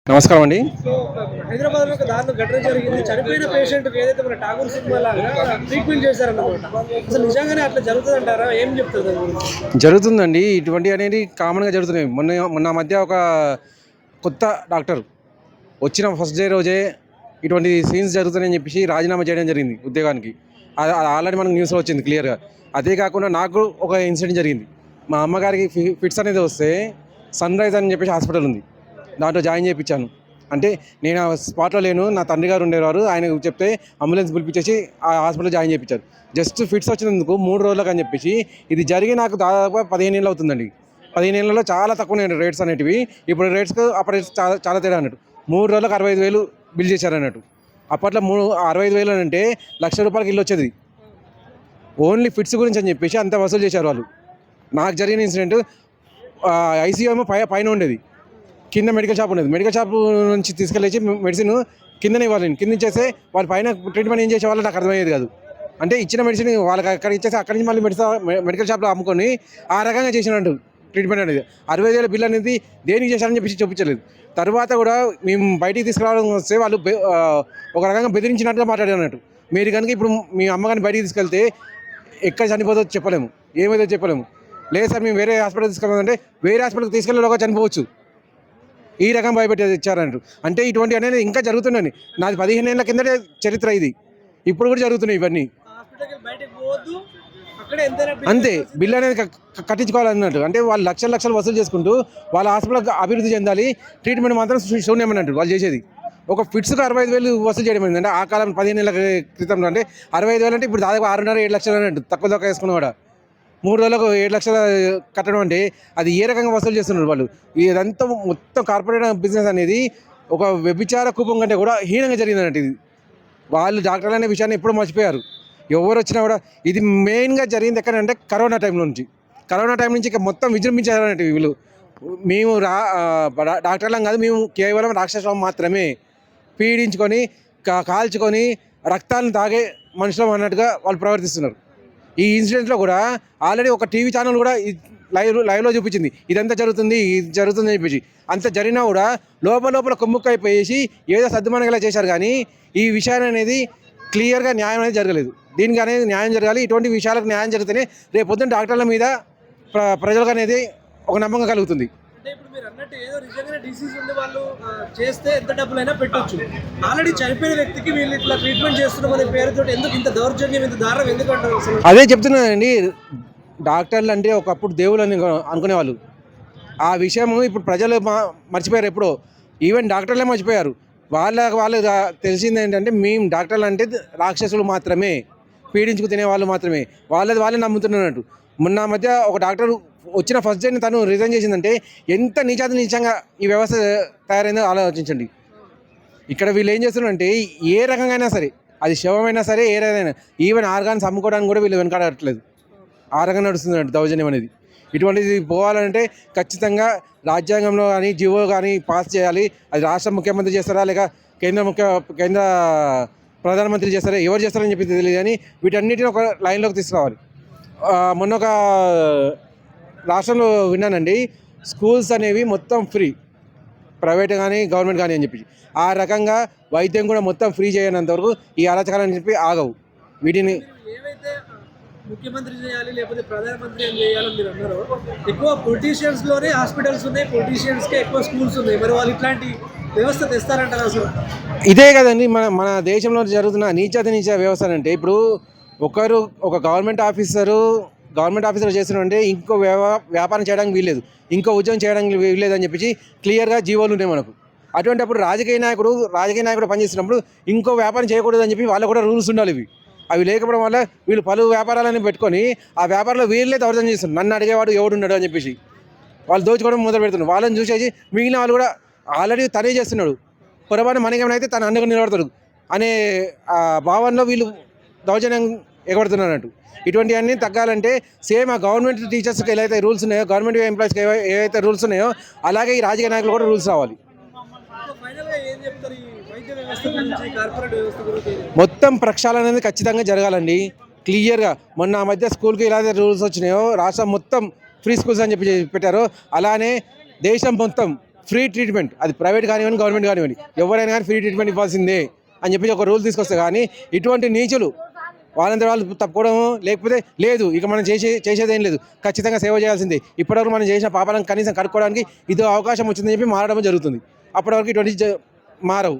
నమస్కారం అండి. సో హైదరాబాద్‌లో ఒక దారుణ ఘటన జరిగింది. చనిపోయిన పేషెంట్‌కి ఏదైతే మన 'ఠాగూర్' సినిమాలాగా ట్రీట్‌మెంట్ చేశారన్నమాట. అసలు నిజంగానే అట్లా జరుగుతదంటారా? ఏం చెప్తారు దాని గురించి? జరుగుతుందండి. ఇటువంటివి అనేది కామన్‌గా జరుగుతున్నాయి. మొన్న మొన్న మధ్య ఒక కొత్త డాక్టర్ వచ్చిన ఫస్ట్ డే రోజే ఇటువంటి సీన్స్ జరుగుతున్నాయని చెప్పేసి రాజీనామా చేయడం జరిగింది ఉద్యోగానికి. అది ఆల్రెడీ మనకు న్యూస్‌లో వచ్చింది క్లియర్‌గా. అదే కాకుండా నాకు ఒక ఇన్సిడెంట్ జరిగింది. మా అమ్మగారికి ఫిట్స్ అనేది వస్తే సన్‌రైజ్ అని చెప్పేసి హాస్పిటల్ ఉంది. దాంట్లో జాయిన్ చేయించాను. అంటే నేను ఆ స్పాట్‌లో లేను. నా తండ్రి గారు ఉండేవారు. ఆయనకు చెప్తే అంబులెన్స్ పిలిపించేసి ఆ హాస్పిటల్‌లో జాయిన్ చేయించారు. జస్ట్ ఫిట్స్ వచ్చినందుకు 3 రోజులకు అని చెప్పేసి ఇది జరిగి నాకు దాదాపుగా 15 ఏళ్ళు అవుతుందండి. 15 ఏళ్లలో చాలా తక్కువనే రేట్స్ అనేటివి. ఇప్పుడు రేట్స్‌కు అప్పటి రేట్స్ చాలా చాలా తేడా అన్నట్టు. 3 రోజులకు 65,000 బిల్ చేశారన్నట్టు. అప్పట్లో 65,000 అంటే ₹1,00,000 ఇల్లు వచ్చేది. ఓన్లీ ఫిట్స్ గురించి అని చెప్పేసి అంత వసూలు చేశారు వాళ్ళు. నాకు జరిగిన ఇన్సిడెంట్ ఐసీయూ ఏమో పైన ఉండేది. కింద మెడికల్ షాప్ ఉండేది. మెడికల్ షాప్ నుంచి తీసుకెళ్ళేసి మెడిసిన్ కిందనే ఇవ్వాలి. కింద ఇచ్చేస్తే వాళ్ళ పైన ట్రీట్మెంట్ ఏం చేసేవాళ్ళో నాకు అర్థమయ్యేది కాదు. అంటే ఇచ్చిన మెడిసిన్ వాళ్ళకి అక్కడ ఇచ్చేసి అక్కడి నుంచి మళ్ళీ మెడికల్ షాప్లో అమ్ముకొని ఆ రకంగా చేసినట్టు ట్రీట్మెంట్ అనేది 65,000 బిల్ అనేది దేనికి చేశారని చెప్పేసి చూపించలేదు. తర్వాత కూడా మేము బయటికి తీసుకురావడం వస్తే వాళ్ళు ఒక రకంగా బెదిరించినట్టుగా మాట్లాడారన్నట్టు. మీరు కనుక ఇప్పుడు మీ అమ్మగారిని బయటికి తీసుకెళ్తే ఎక్కడ చనిపోతుందో చెప్పలేము, ఏమైతే చెప్పలేము. లేదు సార్ మేము వేరే హాస్పిటల్ తీసుకెళ్ళాలంటే వేరే హాస్పిటల్కి తీసుకెళ్ళేలోగా చనిపోవచ్చు. ఈ రకం భయపెట్టేది ఇచ్చారంటారు. అంటే ఇటువంటి అనేది ఇంకా జరుగుతున్నాయి. నాది 15 ఏళ్ల కిందటే చరిత్ర ఇది. ఇప్పుడు కూడా జరుగుతున్నాయి ఇవన్నీ. హాస్పిటల్‌కి బయటకి పోవద్దు. అక్కడే ఎంతైనా అంతే బిల్ అనేది కట్టించుకోవాలన్నట్టు. అంటే వాళ్ళు లక్షలు లక్షలు వసూలు చేసుకుంటూ వాళ్ళ హాస్పిటల్ అభివృద్ధి చెందాలి, ట్రీట్మెంట్ మాత్రం శూన్యమన్నట్టు వాళ్ళు చేసేది. ఒక ఫిట్స్‌కి 65,000 వసూలు చేయడం ఏంటంటే ఆ కాలం 15 ఏళ్ల క్రితంలో అంటే 65,000 అంటే ఇప్పుడు దాదాపు 6.5 7 లక్షలు అన్నట్టు తక్కువ తక్కువ వేసుకున్న కూడా 3 రోజులకు 7 లక్షలు కట్టడం అంటే అది ఏ రకంగా వసూలు చేస్తున్నారు వాళ్ళు. ఇదంతా మొత్తం కార్పొరేట్ బిజినెస్ అనేది ఒక వ్యభిచార కూపం కంటే కూడా హీనంగా జరిగిందన్నట్టు ఇది. వాళ్ళు డాక్టర్లు అనే విషయాన్ని ఎప్పుడూ మర్చిపోయారు. ఎవరు వచ్చినా కూడా ఇది మెయిన్గా జరిగింది ఎక్కడంటే కరోనా టైం నుంచి. కరోనా టైం నుంచి ఇక మొత్తం విజృంభించారన్నట్టు వీళ్ళు. మేము డాక్టర్లం కాదు, మేము కేవలం రాక్షసం మాత్రమే, పీడించుకొని కాల్చుకొని రక్తాలను తాగే మనుషులం అన్నట్టుగా వాళ్ళు ప్రవర్తిస్తున్నారు. ఈ ఇన్సిడెంట్లో కూడా ఆల్రెడీ ఒక టీవీ ఛానల్ కూడా లైవ్లో చూపించింది ఇదంతా జరుగుతుంది, ఇది జరుగుతుంది అని చెప్పేసి. అంత జరిగినా కూడా లోపల కొమ్ముక్కైపోయేసి ఏదో సర్దుమణిగలా చేశారు. కానీ ఈ విషయాన్ని అనేది క్లియర్గా న్యాయం అనేది జరగలేదు. దీనికి అనేది న్యాయం జరగాలి. ఇటువంటి విషయాలకు న్యాయం జరిగితేనే రేపు పొద్దున్న డాక్టర్ల మీద ప్రజలకు అనేది ఒక నమ్మకం కలుగుతుంది. అంటే ఇప్పుడు మీరు అన్నట్టు ఏదో నిజంగానే డిసీజ్ ఉండే వాళ్ళు చేస్తే ఎంత డబ్బులైనా పెట్టొచ్చు. ఆల్రెడీ చనిపోయిన వ్యక్తికి వీళ్ళు ఇట్లా ట్రీట్మెంట్ చేస్తున్నామనే పేరుతో ఎందుకు ఇంత దౌర్జన్యం, ఇంత దారుణం ఎందుకు అంటారు అసలు? అదే చెప్తున్నానండి. డాక్టర్లు అంటే ఒకప్పుడు దేవుళ్ళు అని అనుకునేవాళ్ళు. ఆ విషయం ఇప్పుడు ప్రజలు మర్చిపోయారు ఎప్పుడో. ఈవెన్ డాక్టర్లే మర్చిపోయారు. వాళ్ళు తెలిసింది ఏంటంటే మేము డాక్టర్లు అంటే రాక్షసులు మాత్రమే, పీడించుకు తినేవాళ్ళు మాత్రమే, వాళ్ళే నమ్ముతున్నట్టు. మొన్న మధ్య ఒక డాక్టర్ వచ్చిన ఫస్ట్ డేని తను రిజైన్ చేసిందంటే ఎంత నీచంగా ఈ వ్యవస్థ తయారైందో ఆలోచించండి. ఇక్కడ వీళ్ళు ఏం చేస్తున్నారంటే ఏ రకంగా అయినా సరే, అది శవమైనా సరే ఏదైనా, ఈవెన్ ఆర్గాన్స్ అమ్ముకోవడానికి కూడా వీళ్ళు వెనకాడట్లేదు. ఆ రకంగా నడుస్తుంది దౌర్జన్యం అనేది. ఇటువంటిది పోవాలంటే ఖచ్చితంగా రాజ్యాంగంలో కానీ జీవో కానీ పాస్ చేయాలి. అది రాష్ట్ర ముఖ్యమంత్రి చేస్తారా లేక కేంద్ర ప్రధానమంత్రి చేస్తారా, ఎవరు చేస్తారని చెప్పి తెలియదు. కానీ వీటన్నిటిని ఒక లైన్లోకి తీసుకురావాలి. మొన్న ఒక రాష్ట్రంలో విన్నానండి, స్కూల్స్ అనేవి మొత్తం ఫ్రీ, ప్రైవేట్ కానీ గవర్నమెంట్ కానీ అని చెప్పి. ఆ రకంగా వైద్యం కూడా మొత్తం ఫ్రీ చేయనంత వరకు ఈ అరాచకాలని చెప్పి ఆగవు. వీటిని ఏవైతే ముఖ్యమంత్రి చేయాలి లేకపోతే ప్రధానమంత్రి ఏం చేయాలని మీరు అన్నారో, ఎక్కువ పొలిటీషియన్స్లోనే హాస్పిటల్స్ ఉన్నాయి, పొలిటీషియన్స్కే ఎక్కువ స్కూల్స్ ఉన్నాయి. మరి వాళ్ళు ఇట్లాంటి వ్యవస్థ తెస్తారంటారు అసలు? ఇదే కదండి మన దేశంలో జరుగుతున్న నీచ వ్యవస్థ. అంటే ఇప్పుడు ఒక గవర్నమెంట్ ఆఫీసర్ చేస్తున్నారంటే ఇంకో వ్యాపారం చేయడానికి వీల్లేదు, ఇంకో ఉద్యోగం చేయడానికి వీల్లేదు అని చెప్పేసి క్లియర్గా జీవోలు ఉన్నాయి మనకు. అటువంటిప్పుడు రాజకీయ నాయకుడు పనిచేస్తున్నప్పుడు ఇంకో వ్యాపారం చేయకూడదు అని చెప్పి వాళ్ళకు కూడా రూల్స్ ఉండాలి. అవి లేకపోవడం వల్ల వీళ్ళు పలు వ్యాపారాలని పెట్టుకొని ఆ వ్యాపారంలో వీళ్ళే దౌర్జన్యం చేస్తున్నారు. నన్ను అడిగేవాడు ఎవడున్నాడు అని చెప్పేసి వాళ్ళు దోచుకోవడం మొదలు పెడుతున్నారు. వాళ్ళని చూసేసి మిగిలిన వాళ్ళు కూడా ఆల్రెడీ తనే చేస్తున్నాడు, పొరపాటు మనకేమైనా తను అండగా నిలబడతాడు అనే భావనలో వీళ్ళు దౌర్జన్యం ఎగబడుతున్నారు. ఇటువంటివన్నీ తగ్గాలంటే సేమ్ ఆ గవర్నమెంట్ టీచర్స్కి ఏదైతే రూల్స్ ఉన్నాయో, గవర్నమెంట్ ఎంప్లాయీస్కి ఏవైతే రూల్స్ ఉన్నాయో అలాగే ఈ రాజకీయ నాయకులు కూడా రూల్స్ రావాలి. మొత్తం ప్రక్షాళన అనేది ఖచ్చితంగా జరగాలండి, క్లియర్గా. మొన్న ఆ మధ్య స్కూల్కి ఎలా రూల్స్ వచ్చినాయో రాష్ట్రం మొత్తం ఫ్రీ స్కూల్స్ అని చెప్పి పెట్టారో అలానే దేశం మొత్తం ఫ్రీ ట్రీట్మెంట్, అది ప్రైవేట్ కానివ్వండి గవర్నమెంట్ కానివ్వండి, ఎవరైనా కానీ ఫ్రీ ట్రీట్మెంట్ ఇవ్వాల్సిందే అని చెప్పి ఒక రూల్ తీసుకొస్తే కానీ ఇటువంటి నీచులు వాళ్ళంతా వాళ్ళు తప్పుకోవడం లేకపోతే లేదు, ఇక మనం చేసేది ఏం లేదు, ఖచ్చితంగా సేవ చేయాల్సిందే. ఇప్పటివరకు మనం చేసిన పాపాలను కనీసం కడుక్కోవడానికి ఇది అవకాశం వచ్చిందని చెప్పి మారడం జరుగుతుంది. అప్పటివరకు ఇటువంటి మారవు.